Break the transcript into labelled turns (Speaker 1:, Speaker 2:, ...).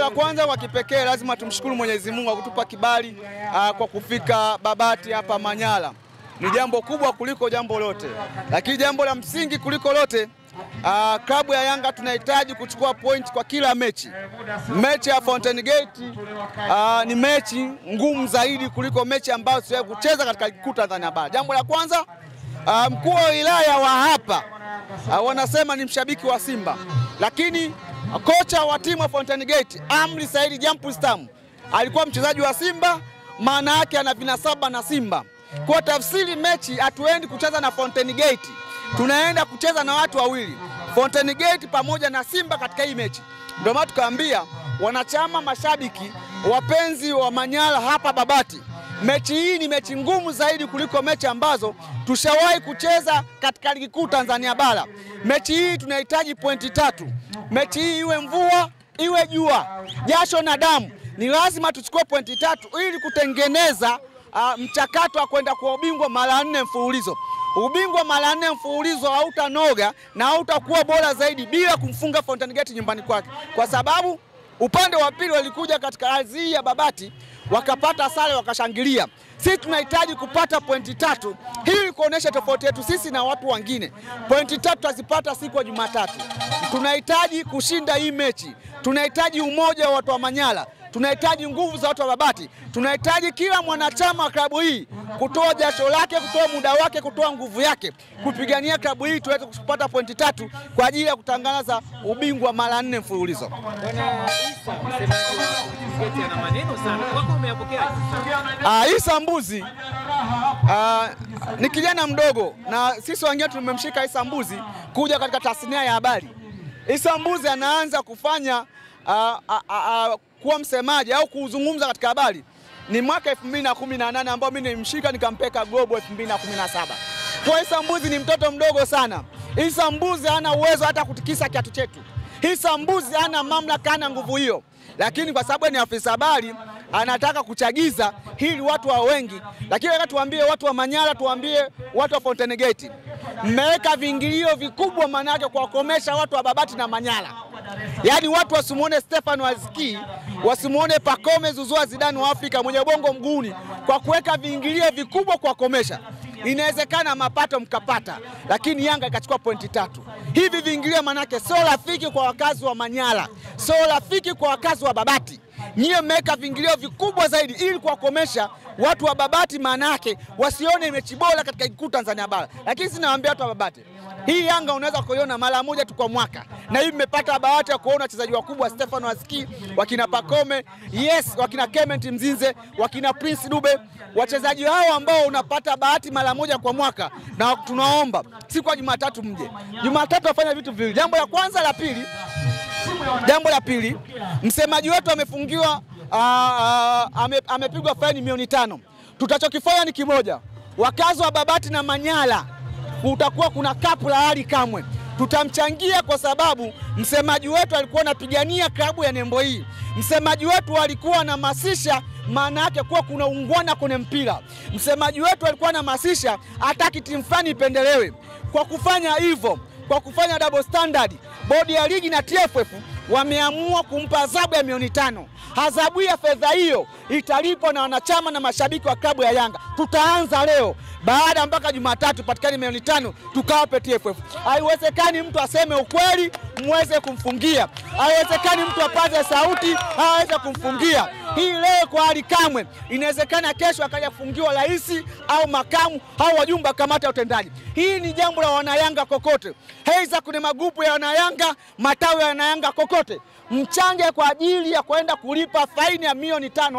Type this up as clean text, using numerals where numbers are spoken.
Speaker 1: la kwanza kwa kipekee lazima tumshukuru Mwenyezi Mungu kwa kutupa kibali kwa kufika Babati hapa Manyara. Ni jambo kubwa kuliko jambo lote. Lakini jambo la msingi kuliko lote, klabu ya Yanga tunahitaji kuchukua point kwa kila mechi. Mechi ya Fountain Gate ni mechi ngumu zaidi kuliko mechi ambazo tuliwahi kucheza katika ligi kuu Tanzania bara. Jambo la kwanza, mkuu wa wilaya wa hapa wanasema ni mshabiki wa Simba, lakini kocha wa timu ya Fountain Gate Amri Said Jampustam alikuwa mchezaji wa Simba, maana yake ana vinasaba na Simba. Kwa tafsiri, mechi hatuendi kucheza na Fountain Gate, tunaenda kucheza na watu wawili, Fountain Gate pamoja na Simba katika hii mechi. Ndio maana tukaambia wanachama, mashabiki, wapenzi wa Manyara hapa Babati, mechi hii ni mechi ngumu zaidi kuliko mechi ambazo tushawahi kucheza katika ligi kuu Tanzania bara. Mechi hii tunahitaji pointi 3. Mechi hii iwe mvua, iwe jua, jasho na damu, ni lazima tuchukue pointi 3 ili kutengeneza mchakato wa kwenda kwa ubingwa mara 4 mfululizo. Ubingwa mara 4 mfululizo hautanoga na hautakuwa bora zaidi bila kumfunga Fountain Gate nyumbani kwake, kwa sababu upande wa pili walikuja katika ardhi hii ya Babati wakapata sare wakashangilia. Sisi tunahitaji kupata pointi 3 ili kuonesha tofauti yetu sisi na watu wengine. Pointi 3 tutazipata siku ya Jumatatu. Tunahitaji kushinda hii mechi. Tunahitaji umoja wa watu wa Manyara. Tunahitaji nguvu za watu wa Babati. Tunahitaji kila mwanachama wa klabu hii kutoa jasho lake, kutoa muda wake, kutoa nguvu yake kupigania klabu hii tuweze kupata pointi 3 kwa ajili ya kutangaza ubingwa mara 4 mfululizo. Isa Mbuzi ni kijana mdogo na sisi wengine tumemshika Isa Mbuzi kuja katika tasnia ya habari. Isa Mbuzi anaanza kufanya kuwa msemaji au kuzungumza katika habari ni mwaka 2018 ambao mimi nimshika nikampeka Global 2017. Kwa Isa Mbuzi ni mtoto mdogo sana. Isa Mbuzi hana uwezo hata kutikisa kiatu chetu. Isa Mbuzi hana mamlaka, hana nguvu hiyo. Lakini kwa sababu ni afisa habari anataka kuchagiza hili watu wa wengi. Lakini wakati tuambie watu wa Manyara, tuambie watu wa Fountain Gate, mmeweka viingilio vikubwa manake kwa kukomesha watu wa Babati na Manyara. Yaani watu wasimuone Stefan Waziki, wasimuone Pacome Zouzoua Zidane wa Afrika mwenye bongo mguuni, kwa kuweka viingilio vikubwa kwa kukomesha. Inawezekana mapato mkapata, lakini Yanga ikachukua pointi 3. Hivi viingilio manake sio rafiki kwa wakazi wa Manyara, sio rafiki kwa wakazi wa Babati. Nyie mmeweka viingilio vikubwa zaidi ili kuwakomesha watu wa Babati, manake wasione mechi bora katika ligi kuu Tanzania bara. Lakini sinawaambia watu wa Babati, hii Yanga unaweza kuiona mara moja tu kwa mwaka. Na hivi mmepata bahati ya kuona wachezaji wakubwa Stefan Waziki, wakina Pacome, wakina Clement Mzinze, wakina Prince Dube. Wachezaji hao ambao unapata bahati mara moja kwa mwaka, na tunaomba siku ya Jumatatu mje. Jumatatu wafanya vitu viwili. Jambo la pili, msemaji wetu amefungiwa, amepigwa faini milioni 5. Tutachokifanya ni kimoja. Wakazi wa Babati na Manyara kutakuwa kuna kapu la Ali Kamwe. Tutamchangia kwa sababu msemaji wetu alikuwa anapigania klabu ya nembo hii. Msemaji wetu alikuwa anahamasisha maana yake kuwa kuna ungwana kwenye mpira. Msemaji wetu alikuwa anahamasisha hataki timu fulani ipendelewe. Kwa kufanya hivyo, kwa kufanya double standard, bodi ya ligi na TFF wameamua kumpa adhabu ya milioni 5. Adhabu ya fedha hiyo italipwa na wanachama na mashabiki wa klabu ya Yanga. Tutaanza leo, baada mpaka Jumatatu patikani milioni 5 tukawape TFF. Haiwezekani mtu aseme ukweli muweze kumfungia. Haiwezekani mtu apaze sauti aweze kumfungia. Hii leo kwa Ali Kamwe, inawezekana kesho akaja kufungiwa rais au makamu au wajumbe kamati ya utendaji. Hii ni jambo la wanayanga kokote. Heiza kuna magrupu ya wanayanga, matawi ya wanayanga kokote. Mchange kwa ajili ya kwenda kulipa faini ya milioni 5.